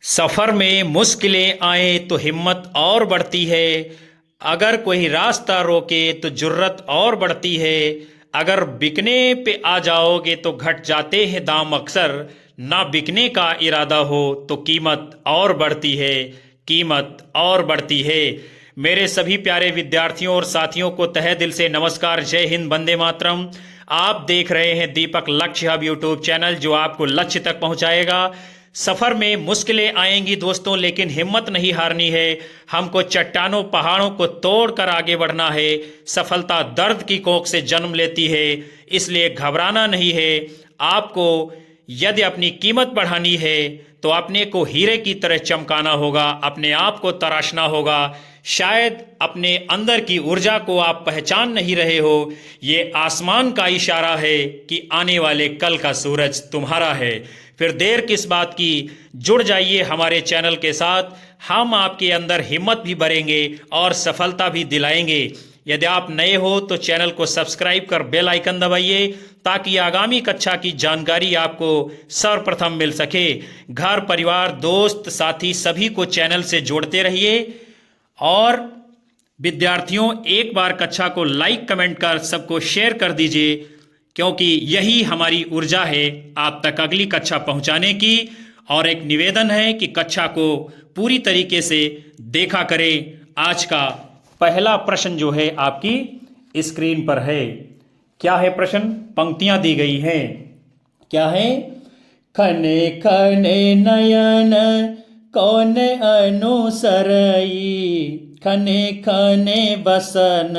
सफर में मुश्किलें आए तो हिम्मत और बढ़ती है। अगर कोई रास्ता रोके तो जुर्रत और बढ़ती है। अगर बिकने पे आ जाओगे तो घट जाते हैं दाम अक्सर। ना बिकने का इरादा हो तो कीमत और बढ़ती है। कीमत और बढ़ती है। मेरे सभी प्यारे विद्यार्थियों और साथियों को तहे दिल से नमस्कार, जय हिंद, वंदे मातरम। आप देख रहे हैं दीपक लक्ष्य हब यूट्यूब चैनल, जो आपको लक्ष्य तक पहुंचाएगा। सफर में मुश्किलें आएंगी दोस्तों, लेकिन हिम्मत नहीं हारनी है। हमको चट्टानों पहाड़ों को तोड़कर आगे बढ़ना है। सफलता दर्द की कोख से जन्म लेती है, इसलिए घबराना नहीं है। आपको यदि अपनी कीमत बढ़ानी है तो अपने को हीरे की तरह चमकाना होगा, अपने आप को तराशना होगा। शायद अपने अंदर की ऊर्जा को आप पहचान नहीं रहे हो। ये आसमान का इशारा है कि आने वाले कल का सूरज तुम्हारा है। फिर देर किस बात की, जुड़ जाइए हमारे चैनल के साथ। हम आपके अंदर हिम्मत भी भरेंगे और सफलता भी दिलाएंगे। यदि आप नए हो तो चैनल को सब्सक्राइब कर बेल आइकन दबाइए, ताकि आगामी कक्षा की जानकारी आपको सर्वप्रथम मिल सके। घर परिवार दोस्त साथी सभी को चैनल से जोड़ते रहिए। और विद्यार्थियों, एक बार कक्षा को लाइक कमेंट कर सबको शेयर कर दीजिए, क्योंकि यही हमारी ऊर्जा है आप तक अगली कक्षा पहुंचाने की। और एक निवेदन है कि कक्षा को पूरी तरीके से देखा करें। आज का पहला प्रश्न जो है आपकी स्क्रीन पर है। क्या है प्रश्न? पंक्तियां दी गई हैं। क्या है? खने खने नयन कौन अनुसरई, खने खने बसन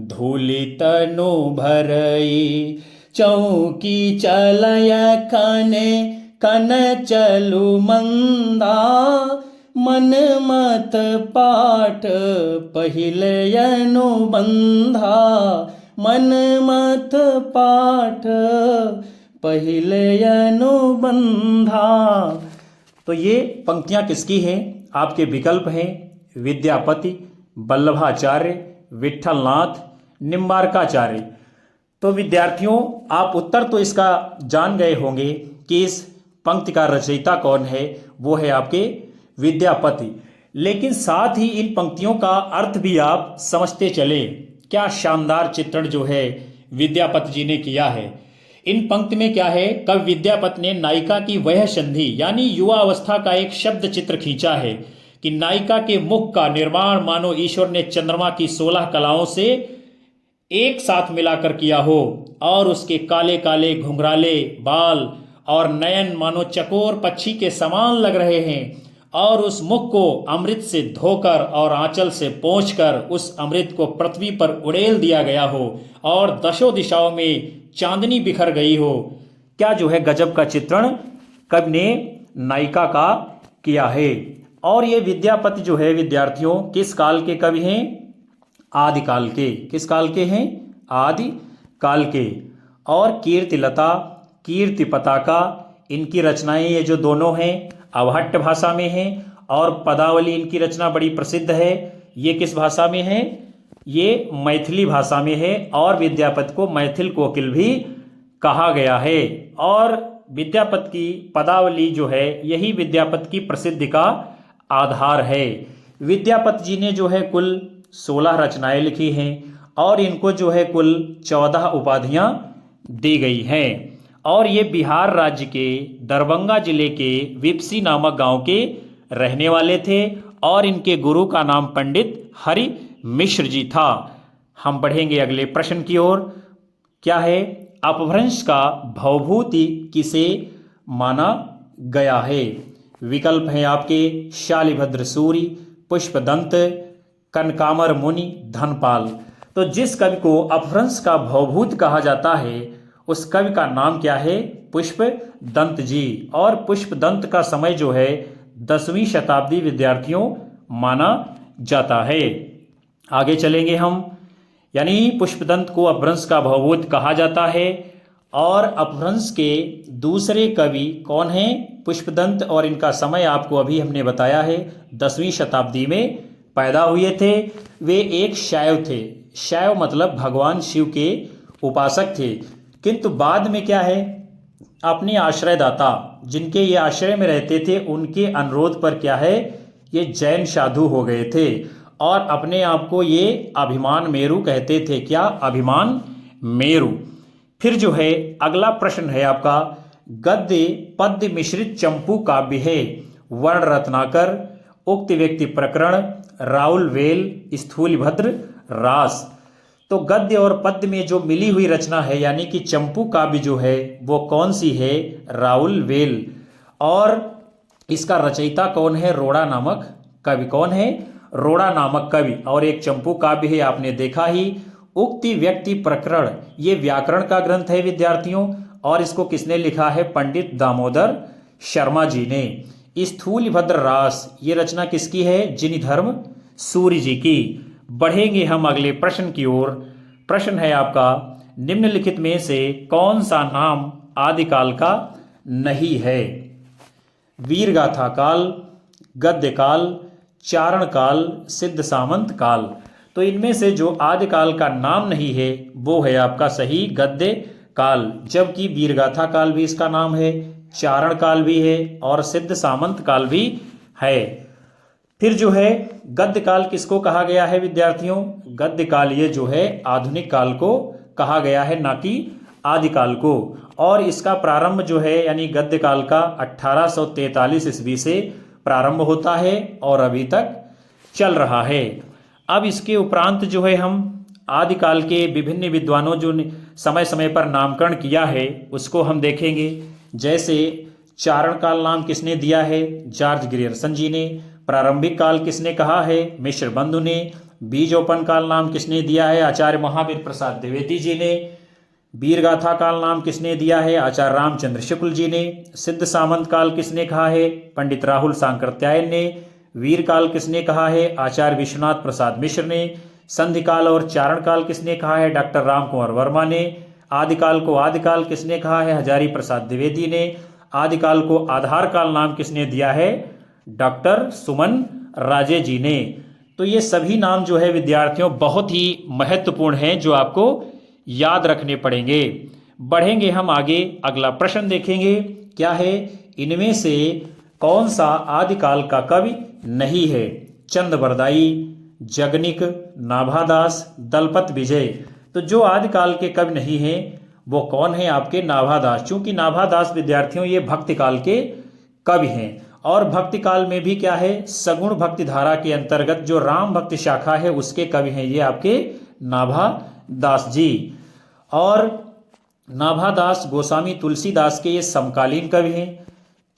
धूलि तनु भरई। चौकी चलय खने कन चलु मंदा, मन मत पाठ पहिले अनुबंधा, मन मत पाठ पहिले अनुबंधा। तो ये पंक्तियां किसकी हैं? आपके विकल्प हैं विद्यापति, वल्लभाचार्य, विठलनाथ, निम्बारकाचार्य। तो विद्यार्थियों, आप उत्तर तो इसका जान गए होंगे कि इस पंक्ति का रचयिता कौन है। वो है आपके विद्यापति। लेकिन साथ ही इन पंक्तियों का अर्थ भी आप समझते चले। क्या शानदार चित्रण जो है विद्यापति जी ने किया है। इन पंक्ति में क्या है, कवि विद्यापति ने नायिका की वह संधि यानी युवा अवस्था का एक शब्द चित्र खींचा है कि नायिका के मुख का निर्माण मानो ईश्वर ने चंद्रमा की 16 कलाओं से एक साथ मिलाकर किया हो, और उसके काले काले घुंघराले बाल और नयन मानो चकोर पक्षी के समान लग रहे हैं, और उस मुख को अमृत से धोकर और आंचल से पोंछकर उस अमृत को पृथ्वी पर उड़ेल दिया गया हो, और दशों दिशाओं में चांदनी बिखर गई हो। क्या जो है गजब का चित्रण कवि ने नायिका का किया है। और ये विद्यापति जो है विद्यार्थियों किस काल के कवि हैं? आदिकाल के। किस काल के हैं? आदि काल के। और कीर्तिलता, कीर्ति पताका, इनकी रचनाएं ये जो दोनों हैं अवहट्ट भाषा में हैं, और पदावली इनकी रचना बड़ी प्रसिद्ध है। ये किस भाषा में है? ये मैथिली भाषा में है, और विद्यापति को मैथिल कोकिल भी कहा गया है। और विद्यापति की पदावली जो है यही विद्यापति की प्रसिद्धि का आधार है। विद्यापति जी ने जो है कुल 16 रचनाएं लिखी हैं, और इनको जो है कुल 14 उपाधियां दी गई हैं। और ये बिहार राज्य के दरभंगा जिले के विपसी नामक गांव के रहने वाले थे, और इनके गुरु का नाम पंडित हरि मिश्र जी था। हम बढ़ेंगे अगले प्रश्न की ओर। क्या है? अपभ्रंश का भवभूति किसे माना गया है? विकल्प हैं आपके शालिभद्र सूरि, पुष्पदंत, कनकामर मुनि, धनपाल। तो जिस कवि को अपभ्रंश का भवभूत कहा जाता है उस कवि का नाम क्या है? पुष्पदंत जी। और पुष्पदंत का समय जो है 10वीं शताब्दी विद्यार्थियों माना जाता है। आगे चलेंगे हम। यानी पुष्पदंत को अपभ्रंश का भवभूत कहा जाता है। और अपभ्रंश के दूसरे कवि कौन हैं? पुष्पदंत। और इनका समय आपको अभी हमने बताया है 10वीं शताब्दी में पैदा हुए थे। वे एक शैव थे। शैव मतलब भगवान शिव के उपासक थे। किंतु बाद में क्या है, अपने आश्रयदाता जिनके ये आश्रय में रहते थे उनके अनुरोध पर क्या है ये जैन साधु हो गए थे और अपने आप को ये अभिमान मेरु कहते थे। क्या? अभिमान मेरु। फिर जो है अगला प्रश्न है आपका, गद्य पद्य मिश्रित चंपू काव्य है, वर्ण रत्नाकर, उक्त व्यक्ति प्रकरण, राहुल वेल, स्थूलभद्र रास। तो गद्य और पद्य में जो मिली हुई रचना है यानी कि चंपू काव्य जो है वो कौन सी है? राहुल वेल। और इसका रचयिता कौन है? रोड़ा नामक कवि। कौन है? रोड़ा नामक कवि। और एक चंपू काव्य है, आपने देखा ही, उक्ति व्यक्ति प्रकरण, ये व्याकरण का ग्रंथ है विद्यार्थियों। और इसको किसने लिखा है? पंडित दामोदर शर्मा जी ने। स्थूलभद्र रास, ये रचना किसकी है? जिनधर्म सूर्य जी की। बढ़ेंगे हम अगले प्रश्न की ओर। प्रश्न है आपका, निम्नलिखित में से कौन सा नाम आदिकाल का नहीं है? वीरगाथा काल, गद्य काल, चारण काल, सिद्ध सामंत काल। तो इनमें से जो आदिकाल का नाम नहीं है वो है आपका सही गद्य काल, जबकि वीरगाथा काल भी इसका नाम है, चारण काल भी है और सिद्ध सामंत काल भी है। फिर जो है गद्य काल किसको कहा गया है विद्यार्थियों? गद्य काल ये जो है आधुनिक काल को कहा गया है, ना कि आदिकाल को। और इसका प्रारंभ जो है यानी गद्य काल का 1843 ईस्वी से प्रारंभ होता है और अभी तक चल रहा है। अब इसके उपरांत जो है हम आदिकाल के विभिन्न विद्वानों जो समय समय पर नामकरण किया है उसको हम देखेंगे। जैसे चारण काल नाम किसने दिया है? जॉर्ज ग्रियर्सन जी ने। प्रारंभिक काल किसने कहा है? मिश्र बंधु ने। बीजोपन काल नाम किसने दिया है? आचार्य महावीर प्रसाद द्विवेदी जी ने। वीरगाथा काल नाम किसने दिया है? आचार्य रामचंद्र शुक्ल जी ने। सिद्ध सामंत काल किसने कहा है? पंडित राहुल सांकृत्यायन ने। वीर काल किसने कहा है? आचार्य विश्वनाथ प्रसाद मिश्र ने। संधि काल और चारण काल किसने कहा है? डॉक्टर राम कुंवर वर्मा ने। आदिकाल को आदिकाल किसने कहा है? हजारी प्रसाद द्विवेदी ने। आदिकाल को आधार काल नाम किसने दिया है? डॉक्टर सुमन राजे जी ने। तो ये सभी नाम जो है विद्यार्थियों बहुत ही महत्वपूर्ण हैं जो आपको याद रखने पड़ेंगे। बढ़ेंगे हम आगे, अगला प्रश्न देखेंगे। क्या है? इनमें से कौन सा आदिकाल का कवि नहीं है? चंद बरदाई, जगनिक, नाभादास, दलपत विजय। तो जो आदिकाल के कवि नहीं हैं वो कौन है? आपके नाभादास। चूंकि नाभादास विद्यार्थियों ये भक्ति काल के कवि हैं और भक्ति काल में भी क्या है? सगुण भक्ति धारा के अंतर्गत जो राम भक्ति शाखा है उसके कवि हैं ये आपके नाभादास जी। और नाभादास गोस्वामी तुलसीदास के ये समकालीन कवि हैं।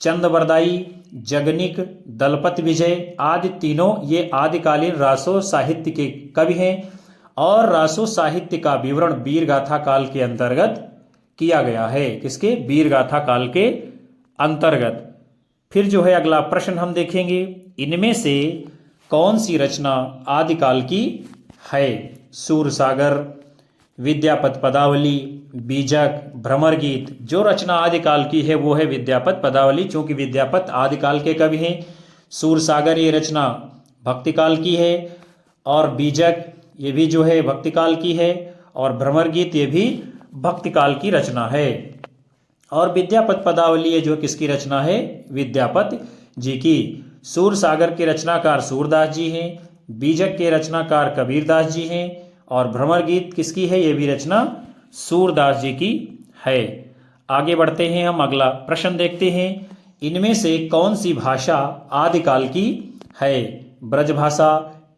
चंद बरदाई, जगनिक, दलपत विजय आदि तीनों ये आदिकालीन रासो साहित्य के कवि हैं और रासो साहित्य का विवरण वीरगाथा काल के अंतर्गत किया गया है। किसके? वीरगाथा काल के अंतर्गत। फिर जो है अगला प्रश्न हम देखेंगे, इनमें से कौन सी रचना आदिकाल की है? सूरसागर, विद्यापत पदावली, बीजक, भ्रमर गीत। जो रचना आदिकाल की है वो है विद्यापत पदावली, क्योंकि विद्यापत आदिकाल के कवि हैं। सूरसागर ये रचना भक्तिकाल की है और बीजक ये भी जो है भक्तिकाल की है और भ्रमर गीत ये भी भक्तिकाल की रचना है। और विद्यापत पदावली ये जो किसकी रचना है? विद्यापत जी की। सूरसागर के रचनाकार सूरदास जी हैं, बीजक के रचनाकार कबीरदास जी हैं और भ्रमर गीत किसकी है? ये भी रचना सूरदास जी की है। आगे बढ़ते हैं हम, अगला प्रश्न देखते हैं। इनमें से कौन सी भाषा आदिकाल की है? ब्रजभाषा,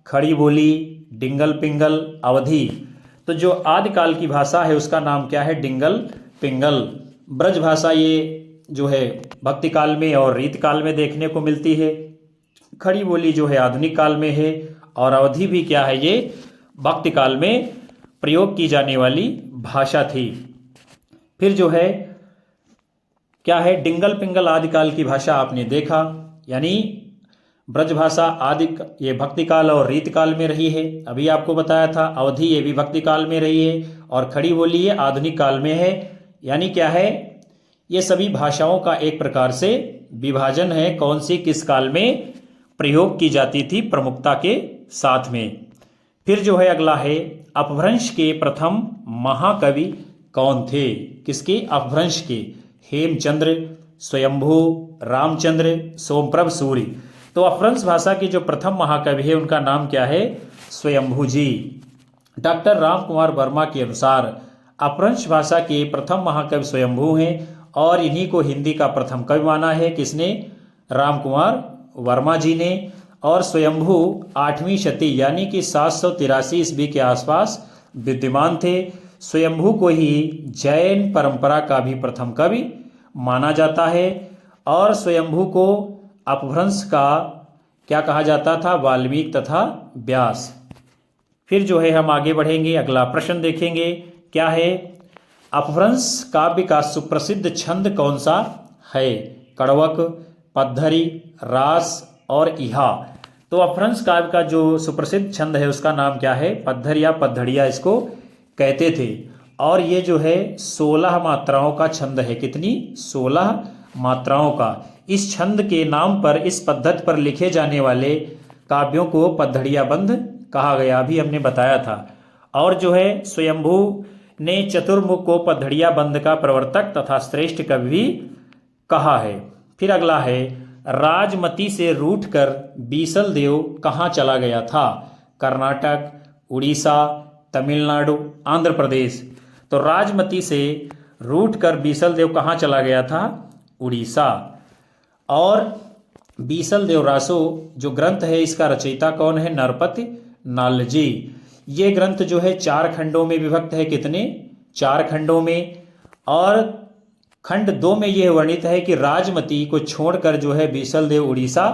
खड़ी बोली, डिंगल पिंगल, अवधी। तो जो आदिकाल की भाषा है उसका नाम क्या है? डिंगल पिंगल। ब्रजभाषा ये जो है भक्ति काल में और रीत काल में देखने को मिलती है। खड़ी बोली जो है आधुनिक काल में है और अवधी भी क्या है? ये भक्ति काल में प्रयोग की जाने वाली भाषा थी। फिर जो है क्या है? डिंगल पिंगल आदिकाल की भाषा आपने देखा, यानी ब्रजभाषा ये भक्ति काल और रीत काल में रही है। अभी आपको बताया था अवधी ये भी भक्ति काल में रही है और खड़ी बोली ये आधुनिक काल में है। यानी क्या है? ये सभी भाषाओं का एक प्रकार से विभाजन है, कौन सी किस काल में प्रयोग की जाती थी प्रमुखता के साथ में। फिर जो है अगला है, अपभ्रंश के प्रथम महाकवि कौन थे? किसके? अपभ्रंश के। हेमचंद्र, स्वयंभू, रामचंद्र, सोमप्रभ सूर्य। तो अपभ्रंश भाषा के जो प्रथम महाकवि है उनका नाम क्या है? स्वयंभू जी। डॉक्टर राम कुमार वर्मा के अनुसार अपभ्रंश भाषा के प्रथम महाकवि स्वयंभू हैं और इन्हीं को हिंदी का प्रथम कवि माना है। किसने? राम कुमार वर्मा जी ने। और स्वयंभू 8वीं शती यानी कि 783 ईस्वी के आसपास विद्यमान थे। स्वयंभू को ही जैन परंपरा का भी प्रथम कवि माना जाता है और स्वयंभू को अपभ्रंश का क्या कहा जाता था? वाल्मीकि तथा व्यास। फिर जो है हम आगे बढ़ेंगे, अगला प्रश्न देखेंगे क्या है? अपभ्रंश काव्य का सुप्रसिद्ध छंद कौन सा है? कड़वक, पद्धरी, रास और इहा। तो अपभ्रंश काव्य का जो सुप्रसिद्ध छंद है उसका नाम क्या है? पद्धर या पद्धड़िया इसको कहते थे। और ये जो है 16 मात्राओं का छंद है। कितनी? 16 मात्राओं का। इस छंद के नाम पर, इस पद्धति पर लिखे जाने वाले काव्यों को पद्धड़िया बंध कहा गया, अभी हमने बताया था। और जो है स्वयंभू ने चतुर्मुख को पद्धड़िया बंध का प्रवर्तक तथा श्रेष्ठ कवि भी कहा है। फिर अगला है, राजमती से रूठकर बीसल देव कहाँ चला गया था? कर्नाटक, उड़ीसा, तमिलनाडु, आंध्र प्रदेश। तो राजमती से रूठकर बीसल देव कहाँ चला गया था? उड़ीसा। और बीसल देव रासो जो ग्रंथ है इसका रचयिता कौन है? नरपति नालजी। ये ग्रंथ जो है 4 खंडों में विभक्त है। कितने? 4 खंडों में। और खंड 2 में यह वर्णित है कि राजमती को छोड़कर जो है बीसल देव उड़ीसा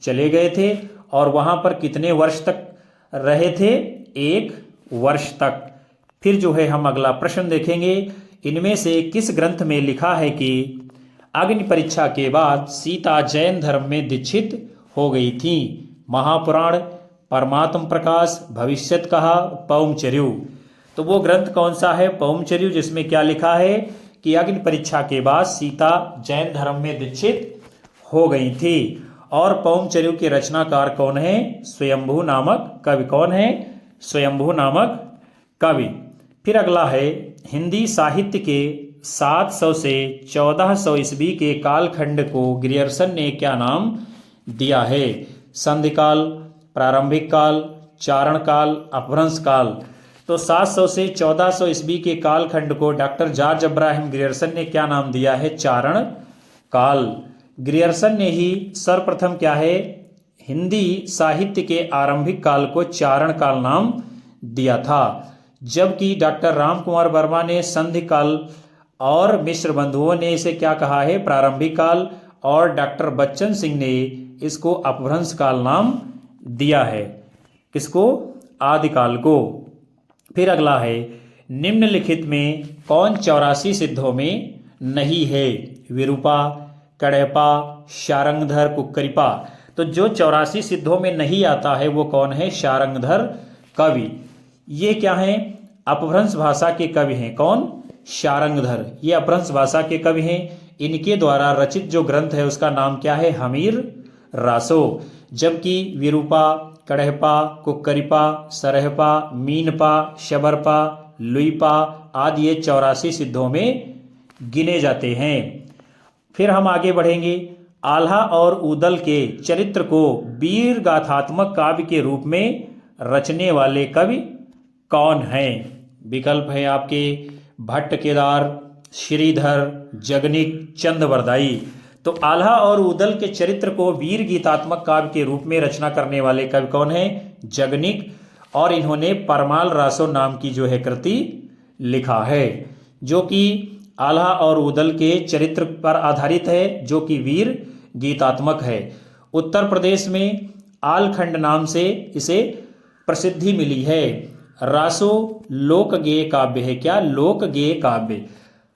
चले गए थे और वहां पर कितने वर्ष तक रहे थे? 1 वर्ष तक। फिर जो है हम अगला प्रश्न देखेंगे, इनमें से किस ग्रंथ में लिखा है कि अग्नि परीक्षा के बाद सीता जैन धर्म में दीक्षित हो गई थी? महापुराण, परमात्म प्रकाश, भविष्यत कहा, पौमचर्यु। तो वो ग्रंथ कौन सा है? पौमचर्यु, जिसमें क्या लिखा है कि अग्नि परीक्षा के बाद सीता जैन धर्म में दीक्षित हो गई थी। और पौमचर्यु के रचनाकार कौन है? स्वयंभू नामक कवि। कौन है? स्वयंभू नामक कवि। फिर अगला है, हिंदी साहित्य के 700 से 1400 ईस्वी के कालखंड को ग्रियर्सन ने क्या नाम दिया है? संधिकाल, प्रारंभिक काल, चारण काल, अपभ्रंश काल। तो 700 से 1400 ईस्वी के कालखंड को डॉक्टर जॉर्ज अब्राहम ग्रियर्सन ने क्या नाम दिया है? चारण काल। ग्रियर्सन ने ही सर्वप्रथम क्या है? हिंदी साहित्य के आरंभिक काल को चारण काल नाम दिया था। जबकि डॉक्टर राम कुमार वर्मा ने संधि काल और मिश्र बंधुओं ने इसे क्या कहा है? प्रारंभिक काल। और डॉक्टर बच्चन सिंह ने इसको अपभ्रंश काल नाम दिया है। किसको? आदिकाल को। फिर अगला है, निम्नलिखित में कौन 84 सिद्धों में नहीं है? विरूपा, कड़ैपा, शारंगधर, कुक्करिपा। तो जो 84 सिद्धों में नहीं आता है वो कौन है? शारंगधर कवि। ये क्या हैं? अपभ्रंश भाषा के कवि हैं। कौन? शारंगधर। ये अपभ्रंश भाषा के कवि हैं। इनके द्वारा रचित जो ग्रंथ है उसका नाम क्या है? हमीर रासो। जबकि विरूपा, कड़हपा, कुक्करिपा, सरहपा, मीनपा, शबरपा, लुईपा आदि ये 84 सिद्धों में गिने जाते हैं। फिर हम आगे बढ़ेंगे, आल्हा और ऊदल के चरित्र को वीर गाथात्मक काव्य के रूप में रचने वाले कवि कौन हैं? विकल्प है आपके भट्ट केदार, श्रीधर, जगनिक, चंदवरदाई। तो आल्हा और ऊदल के चरित्र को वीर गीतात्मक काव्य के रूप में रचना करने वाले कवि कौन है? जगनिक। और इन्होंने परमाल रासो नाम की जो है कृति लिखा है, जो कि आल्हा और ऊदल के चरित्र पर आधारित है, जो कि वीर गीतात्मक है। उत्तर प्रदेश में आलखंड नाम से इसे प्रसिद्धि मिली है। रासो लोकगेय काव्य है। क्या? लोकगेय काव्य।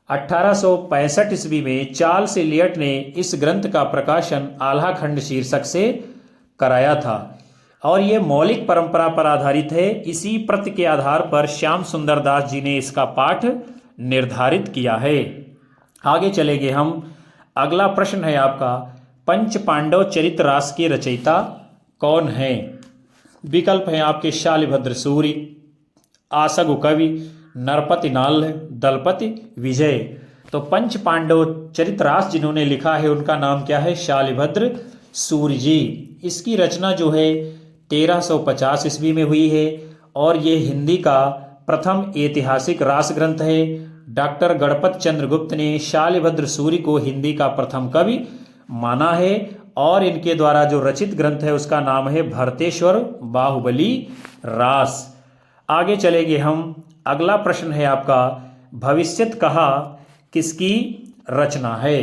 1865 ईस्वी में चार्ल्स एलियट ने इस ग्रंथ का प्रकाशन आल्हा खंड शीर्षक से कराया था और ये मौलिक परंपरा पर आधारित है। इसी प्रति के आधार पर श्याम सुंदर दास जी ने इसका पाठ निर्धारित किया है। आगे चलेंगे हम। अगला प्रश्न है आपका, पंच पांडव चरित रास के रचयिता कौन है? विकल्प हैं आपके शालिभद्र सूरि, आसगु कवि, नरपति नाल, दलपति विजय। तो पंच पांडव चरितरास जिन्होंने लिखा है उनका नाम क्या है? शालिभद्र सूर्य जी। इसकी रचना जो है 1350 ईस्वी में हुई है और ये हिंदी का प्रथम ऐतिहासिक रास ग्रंथ है। डॉक्टर गणपत चंद्र गुप्त ने शालिभद्र सूर्य को हिंदी का प्रथम कवि माना है और इनके द्वारा जो रचित ग्रंथ है उसका नाम है भरतेश्वर बाहुबली रास। आगे चलेंगे हम। अगला प्रश्न है आपका, भविष्यत कहा किसकी रचना है?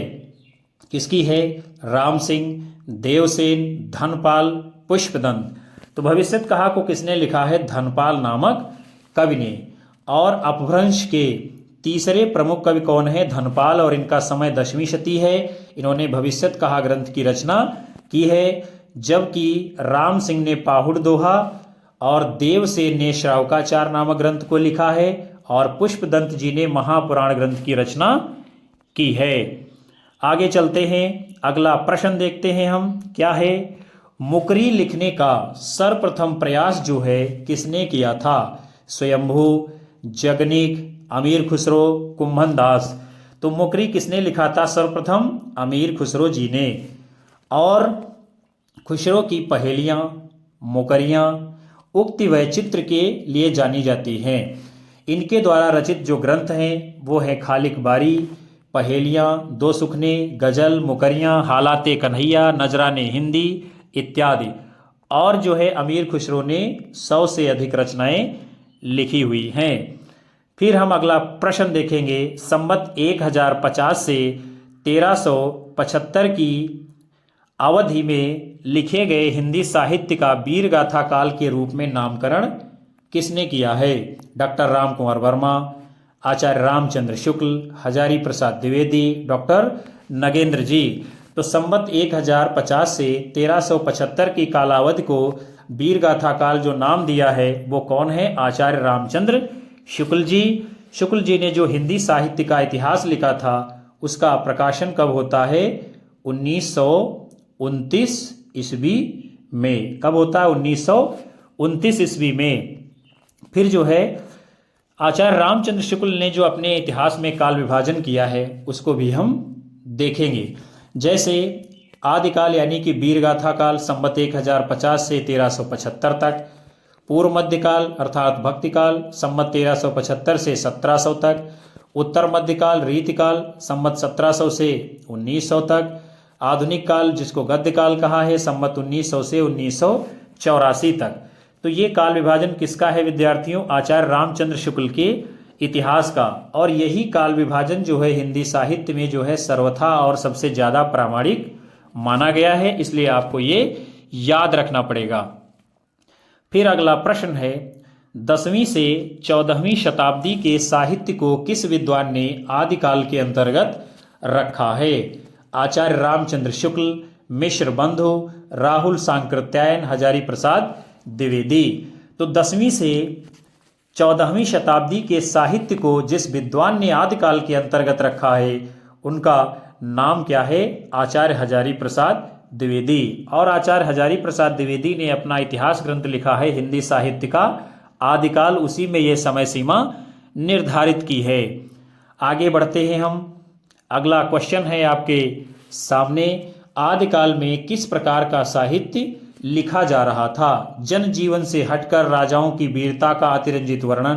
किसकी है? राम सिंह, देवसेन, धनपाल, पुष्पदंत। तो भविष्यत कहा को किसने लिखा है? धनपाल नामक कवि ने। और अपभ्रंश के तीसरे प्रमुख कवि कौन है? धनपाल, और इनका समय 10वीं शती है। इन्होंने भविष्यत कहा ग्रंथ की रचना की है। जबकि राम सिंह ने पाहुड़ दोहा और देवसेन ने श्रावकाचार नामक ग्रंथ को लिखा है और पुष्पदंत जी ने महापुराण ग्रंथ की रचना की है। आगे चलते हैं, अगला प्रश्न देखते हैं हम, क्या है? मुकरी लिखने का सर्वप्रथम प्रयास जो है किसने किया था? स्वयंभू, जगनिक, अमीर खुसरो, कुंभन दास। तो मुकरी किसने लिखा था सर्वप्रथम? अमीर खुसरो जी ने। और खुसरो की पहेलियां, मुकरियां उक्ति वैचित्र के लिए जानी जाती हैं। इनके द्वारा रचित जो ग्रंथ हैं वो है खालिक बारी, पहेलियां, दो सुखने, गजल, मुकरियां, हालाते कन्हैया, नजराने हिंदी इत्यादि। और जो है अमीर खुसरो ने 100 से अधिक रचनाएं लिखी हुई हैं। फिर हम अगला प्रश्न देखेंगे। संवत 1050 से 1375 की अवधि में लिखे गए हिंदी साहित्य का वीर गाथा काल के रूप में नामकरण किसने किया है? डॉक्टर राम कुमार वर्मा, आचार्य रामचंद्र शुक्ल, हजारी प्रसाद द्विवेदी, डॉक्टर नगेंद्र जी। तो संवत 1050 से 1375 की कालावधि को वीर गाथा काल जो नाम दिया है वो कौन है? आचार्य रामचंद्र शुक्ल जी। शुक्ल जी ने जो हिंदी साहित्य का इतिहास लिखा था उसका प्रकाशन कब होता है? 1929 ईस्वी में। कब होता है? 1929 ईस्वी में। फिर जो है आचार्य रामचंद्र शुक्ल ने जो अपने इतिहास में काल विभाजन किया है उसको भी हम देखेंगे। जैसे आदिकाल यानी कि वीर गाथा काल संवत 1050 से 1375 तक, पूर्व मध्यकाल अर्थात भक्तिकाल संवत 1375 से 1700 तक, उत्तर मध्यकाल रीतिकाल संवत 1700 से 1900 तक, आधुनिक काल जिसको गद्यकाल कहा है संवत 1900 से 1984 तक। तो ये काल विभाजन किसका है विद्यार्थियों? आचार्य रामचंद्र शुक्ल के इतिहास का। और यही काल विभाजन जो है हिंदी साहित्य में जो है सर्वथा और सबसे ज्यादा प्रामाणिक माना गया है, इसलिए आपको ये याद रखना पड़ेगा। फिर अगला प्रश्न है, 10वीं से 14वीं शताब्दी के साहित्य को किस विद्वान ने आदिकाल के अंतर्गत रखा है? आचार्य रामचंद्र शुक्ल, मिश्र बंधु, राहुल सांकृत्यायन, हजारी प्रसाद द्विवेदी। तो 10वीं से 14वीं शताब्दी के साहित्य को जिस विद्वान ने आदिकाल के अंतर्गत रखा है उनका नाम क्या है? आचार्य हजारी प्रसाद द्विवेदी। और आचार्य हजारी प्रसाद द्विवेदी ने अपना इतिहास ग्रंथ लिखा है हिंदी साहित्य का आदिकाल, उसी में यह समय सीमा निर्धारित की है। आगे बढ़ते हैं हम। अगला क्वेश्चन है आपके सामने, आदिकाल में किस प्रकार का साहित्य लिखा जा रहा था? जनजीवन से हटकर राजाओं की वीरता का अतिरंजित वर्णन,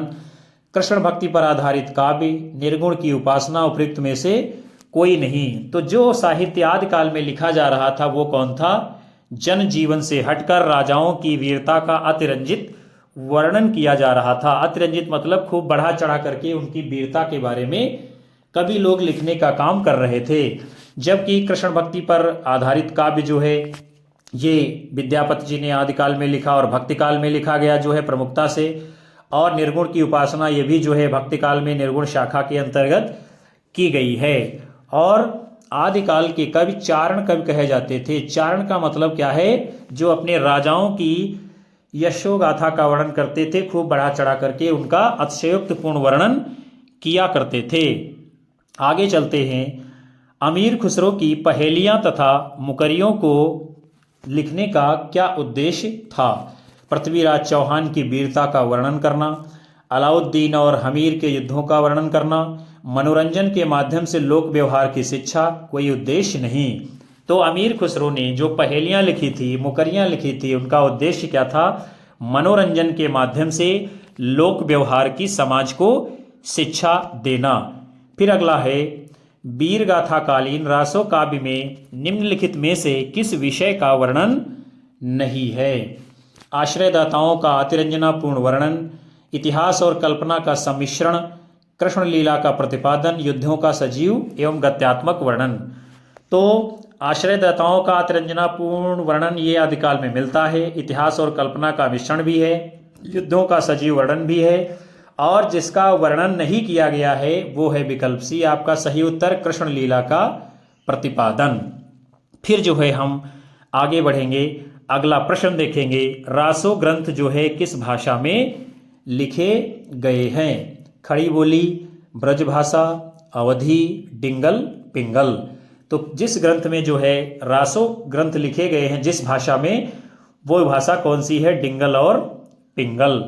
कृष्ण भक्ति पर आधारित काव्य, निर्गुण की उपासना, उपयुक्त में से कोई नहीं। तो जो साहित्य आदिकाल में लिखा जा रहा था वो कौन था? जनजीवन से हटकर राजाओं की वीरता का अतिरंजित वर्णन किया जा रहा था। अतिरंजित मतलब खूब बढ़ा चढ़ा करके उनकी वीरता के बारे में कवि लोग लिखने का काम कर रहे थे। जबकि कृष्ण भक्ति पर आधारित काव्य जो है ये विद्यापति जी ने आदिकाल में लिखा और भक्तिकाल में लिखा गया जो है प्रमुखता से, और निर्गुण की उपासना ये भी जो है भक्तिकाल में निर्गुण शाखा के अंतर्गत की गई है। और आदिकाल के कवि चारण कवि कहे जाते थे। चारण का मतलब क्या है? जो अपने राजाओं की यशोगाथा का वर्णन करते थे, खूब बढ़ा चढ़ा करके उनका अतिशयोक्तिपूर्ण वर्णन किया करते थे। आगे चलते हैं। अमीर खुसरो की पहेलियां तथा मुकरियों को लिखने का क्या उद्देश्य था? पृथ्वीराज चौहान की वीरता का वर्णन करना, अलाउद्दीन और हमीर के युद्धों का वर्णन करना, मनोरंजन के माध्यम से लोक व्यवहार की शिक्षा, कोई उद्देश्य नहीं। तो अमीर खुसरो ने जो पहेलियां लिखी थी, मुकरियां लिखी थी, उनका उद्देश्य क्या था? मनोरंजन के माध्यम से लोक व्यवहार की समाज को शिक्षा देना। फिर अगला है, वीर गाथा कालीन रासो काव्य में निम्नलिखित में से किस विषय का वर्णन नहीं है? आश्रयदाताओं का अतिरंजनापूर्ण वर्णन, इतिहास और कल्पना का सम्मिश्रण, कृष्ण लीला का प्रतिपादन, युद्धों का सजीव एवं गत्यात्मक वर्णन। तो आश्रयदाताओं का अतिरंजनापूर्ण वर्णन ये आदिकाल में मिलता है, इतिहास और कल्पना का मिश्रण भी है, युद्धों का सजीव वर्णन भी है, और जिसका वर्णन नहीं किया गया है वो है विकल्प सी, आपका सही उत्तर कृष्ण लीला का प्रतिपादन। फिर जो है हम आगे बढ़ेंगे, अगला प्रश्न देखेंगे, रासो ग्रंथ जो है किस भाषा में लिखे गए हैं? खड़ी बोली, ब्रजभाषा, अवधी, डिंगल, पिंगल। तो जिस ग्रंथ में जो है रासो ग्रंथ लिखे गए हैं जिस भाषा में, वो भाषा कौन सी है? डिंगल और पिंगल।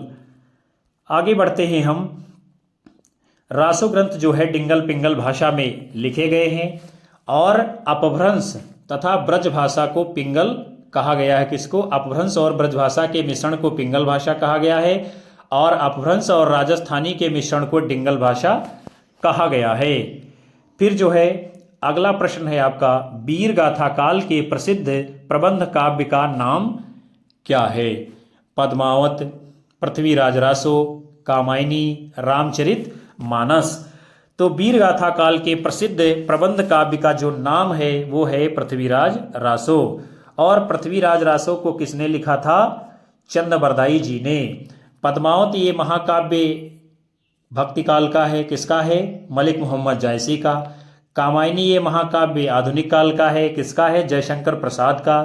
आगे बढ़ते हैं हम, रासो ग्रंथ जो है डिंगल पिंगल भाषा में लिखे गए हैं, और अपभ्रंश तथा ब्रजभाषा को पिंगल कहा गया है। किसको? अपभ्रंश और ब्रजभाषा के मिश्रण को पिंगल भाषा कहा गया है, और अपभ्रंश और राजस्थानी के मिश्रण को डिंगल भाषा कहा गया है। फिर जो है अगला प्रश्न है आपका, वीर गाथा काल के प्रसिद्ध प्रबंध काव्य का नाम क्या है? पद्मावत, पृथ्वीराज रासो, कामायनी, रामचरित मानस। तो वीर गाथा काल के प्रसिद्ध प्रबंध काव्य का जो नाम है वो है पृथ्वीराज रासो। और पृथ्वीराज रासो को किसने लिखा था? चंदबरदाई जी ने। पद्मावत ये महाकाव्य भक्ति काल का है, किसका है? मलिक मोहम्मद जायसी का। कामायनी ये महाकाव्य आधुनिक काल का है, किसका है? जयशंकर प्रसाद का।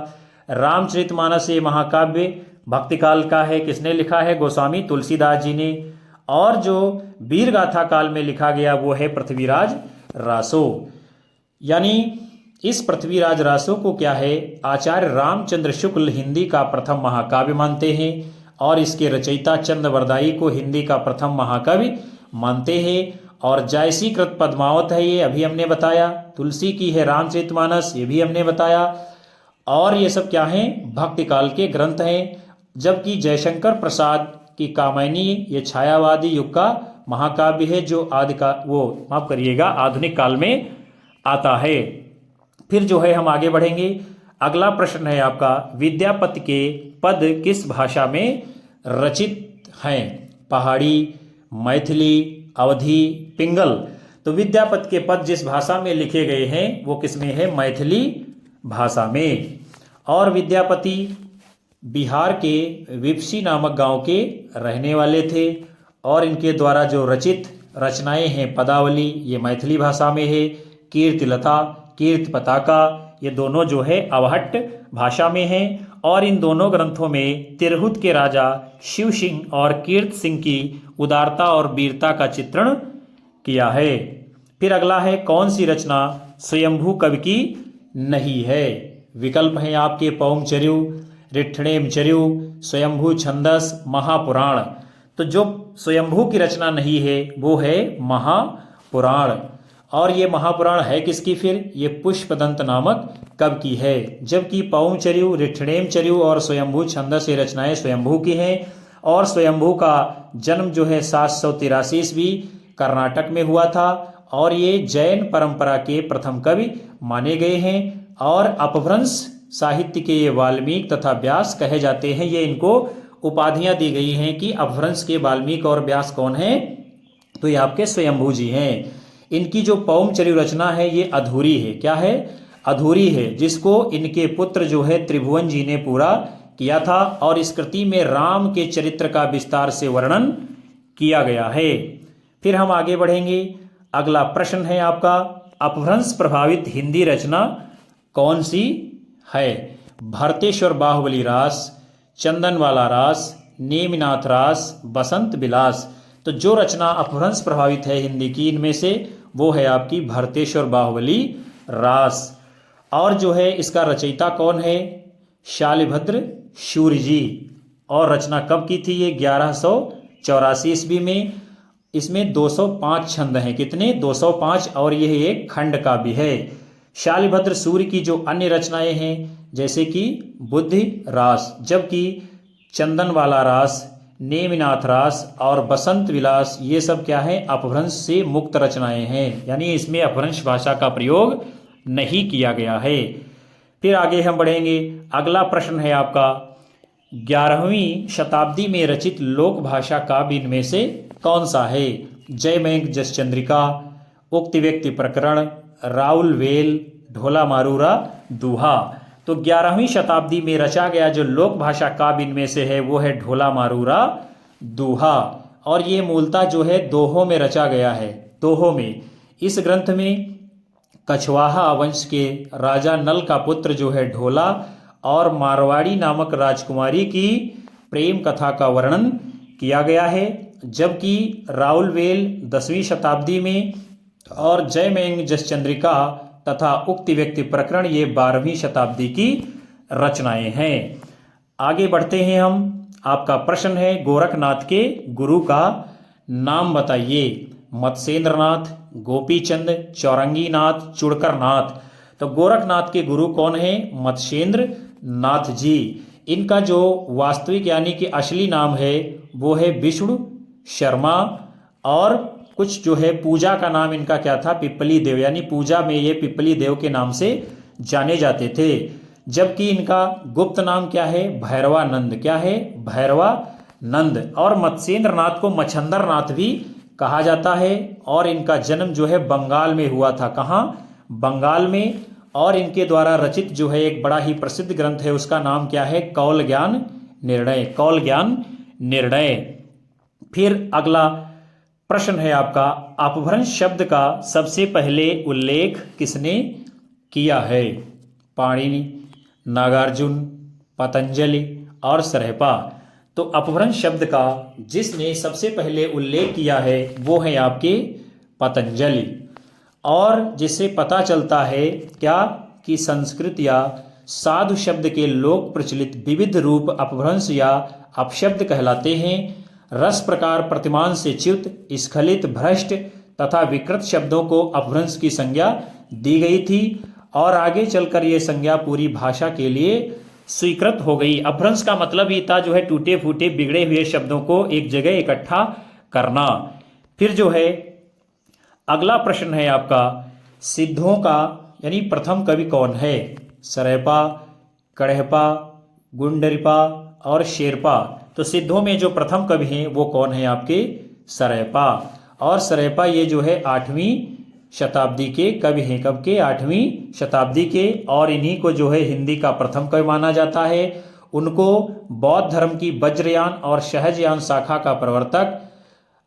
रामचरितमानस ये महाकाव्य भक्ति काल का है, किसने लिखा है? गोस्वामी तुलसीदास जी ने। और जो वीर गाथा काल में लिखा गया वो है पृथ्वीराज रासो। यानी इस पृथ्वीराज रासो को क्या है? आचार्य रामचंद्र शुक्ल हिंदी का प्रथम महाकाव्य मानते हैं, और इसके रचयिता चंदबरदाई को हिंदी का प्रथम महाकवि मानते हैं। और जायसी कृत पद्मावत है, ये अभी हमने बताया। तुलसी की है रामचरितमानस, ये भी हमने बताया। और ये सब क्या हैं? भक्ति काल के ग्रंथ हैं। जबकि जयशंकर प्रसाद की कामायनी ये छायावादी युग का महाकाव्य है, जो आधुनिक काल में आता है। फिर जो है हम आगे बढ़ेंगे, अगला प्रश्न है आपका, विद्यापति के पद किस भाषा में रचित हैं? पहाड़ी, मैथिली, अवधी, पिंगल। तो विद्यापति के पद जिस भाषा में लिखे गए हैं वो किसमें है? मैथिली भाषा में। और विद्यापति बिहार के विपसी नामक गांव के रहने वाले थे, और इनके द्वारा जो रचित रचनाएं हैं पदावली ये मैथिली भाषा में है। कीर्तिलता, कीर्ति पताका ये दोनों जो है अवहट्ट भाषा में हैं। और इन दोनों ग्रंथों में तिरहुत के राजा शिव सिंह और कीर्ति सिंह की उदारता और वीरता का चित्रण किया है। फिर अगला है, कौन सी रचना स्वयंभू कवि की नहीं है? विकल्प हैं आपके, पौंगचर्यु, रिट्ठणेमचर्यु, स्वयंभू छंदस, महापुराण। तो जो स्वयंभू की रचना नहीं है वो है महापुराण। और ये महापुराण है किसकी? फिर ये पुष्पदंत नामक कवि की है। जबकि पौंगचर्यु, रिट्ठणेमचर्यु और स्वयंभू छंदस ये रचनाएं स्वयंभू की हैं। और स्वयंभू का जन्म जो है 783 ईस्वी कर्नाटक में हुआ था, और ये जैन परंपरा के प्रथम कवि माने गए हैं। और अपभ्रंश साहित्य के ये वाल्मीकि तथा व्यास कहे जाते हैं। ये इनको उपाधियां दी गई हैं कि अपभ्रंश के वाल्मीकि और व्यास कौन हैं? तो ये आपके स्वयंभू जी हैं। इनकी जो पौंगचर्यु रचना है ये अधूरी है। क्या है? अधूरी है, जिसको इनके पुत्र जो है त्रिभुवन जी ने पूरा किया था। और इस कृति में राम के चरित्र का विस्तार से वर्णन किया गया है। फिर हम आगे बढ़ेंगे, अगला प्रश्न है आपका, अपभ्रंश प्रभावित हिंदी रचना कौन सी है? भरतेश्वर बाहुबली रास, चंदनवाला रास, नेमिनाथ रास, बसंत विलास। तो जो रचना अपभ्रंश प्रभावित है हिंदी की इनमें से वो है आपकी भरतेश्वर बाहुबली रास। और जो है इसका रचयिता कौन है? शालिभद्र शूर जी। और रचना कब की थी? ये 1184 ईस्वी में। इसमें 205 छंद हैं। कितने? 205। और यह एक खंड काव्य है। शालिभद्र सूर्य की जो अन्य रचनाएं हैं जैसे कि बुद्धि रास, जबकि चंदन वाला रास, नेमिनाथ रास और बसंत विलास ये सब क्या है? अपभ्रंश से मुक्त रचनाएं हैं, यानी इसमें अपभ्रंश भाषा का प्रयोग नहीं किया गया है। फिर आगे हम बढ़ेंगे। अगला प्रश्न है आपका 11वीं शताब्दी में रचित लोक भाषा काव्य इनमें से कौन सा है? जयमेघ जस चंद्रिका, उक्ति व्यक्ति प्रकरण, राउल वेल, ढोला मारूरा, दूहा। तो 11वीं शताब्दी में रचा गया जो लोक भाषा काव्य इनमें से है वो है ढोला मारूरा, दूहा। और ये मूलतः जो है दोहों में रचा गया है, दोहों में। इस ग्रंथ में कछवाहा वंश के राजा नल का पुत्र जो है ढोला और मारवाड़ी नामक राजकुमारी की प्रेम कथा का वर्णन किया गया है, जबकि राउलवेल 10वीं शताब्दी में और जयमेघ जस चंद्रिका तथा उक्ति व्यक्ति प्रकरण ये 12वीं शताब्दी की रचनाएं हैं। आगे बढ़ते हैं हम। आपका प्रश्न है गोरखनाथ के गुरु का नाम बताइए। मत्स्येंद्रनाथ, गोपीचंद, चौरंगीनाथ, चुड़करनाथ। तो गोरखनाथ के गुरु कौन है? मत्स्येंद्र नाथ जी। इनका जो वास्तविक यानी कि असली नाम है वो है विष्णु शर्मा, और कुछ जो है पूजा का नाम इनका क्या था? पिपली देव, यानी पूजा में ये पिपली देव के नाम से जाने जाते थे। जबकि इनका गुप्त नाम क्या है? भैरवानंद। क्या है? भैरवानंद। और मत्स्येंद्र नाथ को मच्छंदर नाथ भी कहा जाता है। और इनका जन्म जो है बंगाल में हुआ था। कहाँ? बंगाल में। और इनके द्वारा रचित जो है एक बड़ा ही प्रसिद्ध ग्रंथ है उसका नाम क्या है? कौल ज्ञान निर्णय। कौल ज्ञान निर्णय। फिर अगला प्रश्न है आपका अपभ्रंश शब्द का सबसे पहले उल्लेख किसने किया है? पाणिनि, नागार्जुन, पतंजलि और सरहपा। तो अपभ्रंश शब्द का जिसने सबसे पहले उल्लेख किया है वो है आपके पतंजलि। और जिससे पता चलता है क्या कि संस्कृत या साधु शब्द के लोक प्रचलित विविध रूप अपभ्रंश या अपशब्द कहलाते हैं। रस प्रकार प्रतिमान से च्युत, स्खलित, भ्रष्ट तथा विकृत शब्दों को अपभ्रंश की संज्ञा दी गई थी और आगे चलकर ये संज्ञा पूरी भाषा के लिए स्वीकृत हो गई। अपभ्रंश का मतलब ही था जो है टूटे फूटे बिगड़े हुए शब्दों को एक जगह इकट्ठा करना। फिर जो है अगला प्रश्न है आपका सिद्धों का यानी प्रथम कवि कौन है? सरैपा, कड़हपा, गुंडरिपा और शेरपा। तो सिद्धों में जो प्रथम कवि हैं वो कौन है? आपके सरैपा। और सरैपा ये जो है 8वीं शताब्दी के कवि हैं। कब के? 8वीं शताब्दी के। और इन्हीं को जो है हिंदी का प्रथम कवि माना जाता है। उनको बौद्ध धर्म की वज्रयान और सहजयान शाखा का प्रवर्तक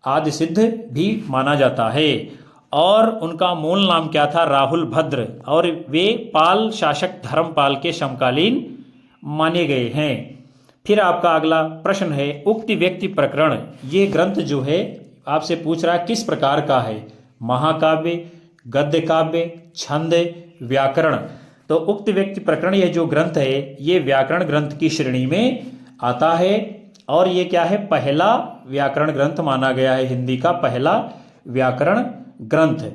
आदि सिद्ध भी माना जाता है। और उनका मूल नाम क्या था? राहुल भद्र। और वे पाल शासक धर्मपाल के समकालीन माने गए हैं। फिर आपका अगला प्रश्न है उक्ति व्यक्ति प्रकरण। ये ग्रंथ जो है आपसे पूछ रहा है किस प्रकार का है? महाकाव्य, गद्य काव्य, छंद, व्याकरण। तो उक्ति व्यक्ति प्रकरण यह जो ग्रंथ है ये व्याकरण ग्रंथ की श्रेणी में आता है। और ये क्या है? पहला व्याकरण ग्रंथ माना गया है, हिंदी का पहला व्याकरण ग्रंथ।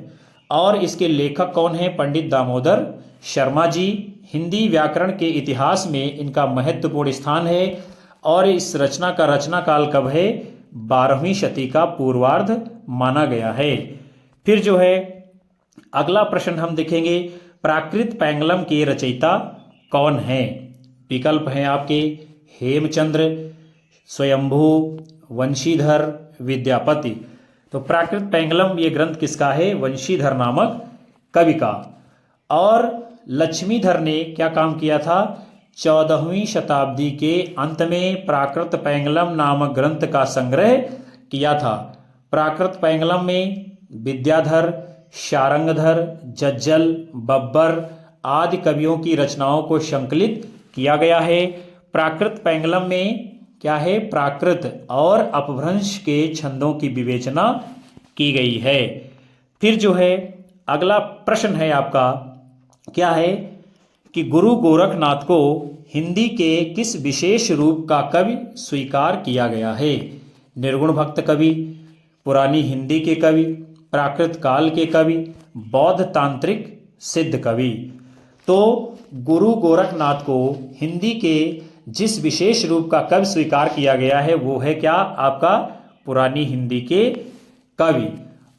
और इसके लेखक कौन है? पंडित दामोदर शर्मा जी। हिंदी व्याकरण के इतिहास में इनका महत्वपूर्ण स्थान है। और इस रचना का रचना काल कब है? 12वीं शती का पूर्वार्ध माना गया है। फिर जो है अगला प्रश्न हम देखेंगे प्राकृत पैंगलम के रचयिता कौन है? विकल्प हैं आपके हेमचंद्र, स्वयंभू, वंशीधर, विद्यापति। तो प्राकृत पैंगलम ये ग्रंथ किसका है? वंशीधर नामक कवि का। और लक्ष्मीधर ने क्या काम किया था? 14वीं शताब्दी के अंत में प्राकृत पैंगलम नामक ग्रंथ का संग्रह किया था। प्राकृत पैंगलम में विद्याधर, शारंगधर, जज्जल, बब्बर आदि कवियों की रचनाओं को संकलित किया गया है। प्राकृत पैंगलम में क्या है? प्राकृत और अपभ्रंश के छंदों की विवेचना की गई है। फिर जो है अगला प्रश्न है आपका क्या है कि गुरु गोरखनाथ को हिंदी के किस विशेष रूप का कवि स्वीकार किया गया है? निर्गुण भक्त कवि, पुरानी हिंदी के कवि, प्राकृत काल के कवि, बौद्ध तांत्रिक, सिद्ध कवि। तो गुरु गोरखनाथ को हिंदी के जिस विशेष रूप का कवि स्वीकार किया गया है वो है क्या? आपका पुरानी हिंदी के कवि।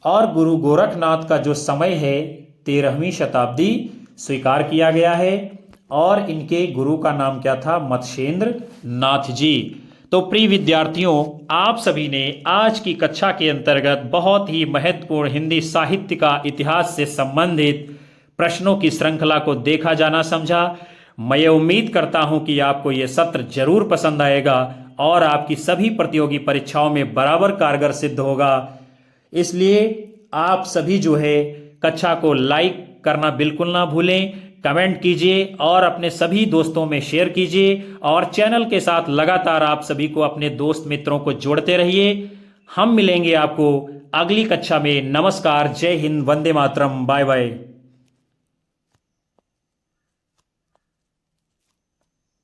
और गुरु गोरखनाथ का जो समय है 13वीं शताब्दी स्वीकार किया गया है। और इनके गुरु का नाम क्या था? मत्स्येंद्र नाथ जी। तो प्रिय विद्यार्थियों, आप सभी ने आज की कक्षा के अंतर्गत बहुत ही महत्वपूर्ण हिंदी साहित्य का इतिहास से संबंधित प्रश्नों की श्रृंखला को देखा, जाना, समझा। मैं उम्मीद करता हूं कि आपको यह सत्र जरूर पसंद आएगा और आपकी सभी प्रतियोगी परीक्षाओं में बराबर कारगर सिद्ध होगा। इसलिए आप सभी जो है कक्षा को लाइक करना बिल्कुल ना भूलें, कमेंट कीजिए और अपने सभी दोस्तों में शेयर कीजिए और चैनल के साथ लगातार आप सभी को अपने दोस्त मित्रों को जोड़ते रहिए। हम मिलेंगे आपको अगली कक्षा में। नमस्कार, जय हिंद, वंदे मातरम, बाय बाय।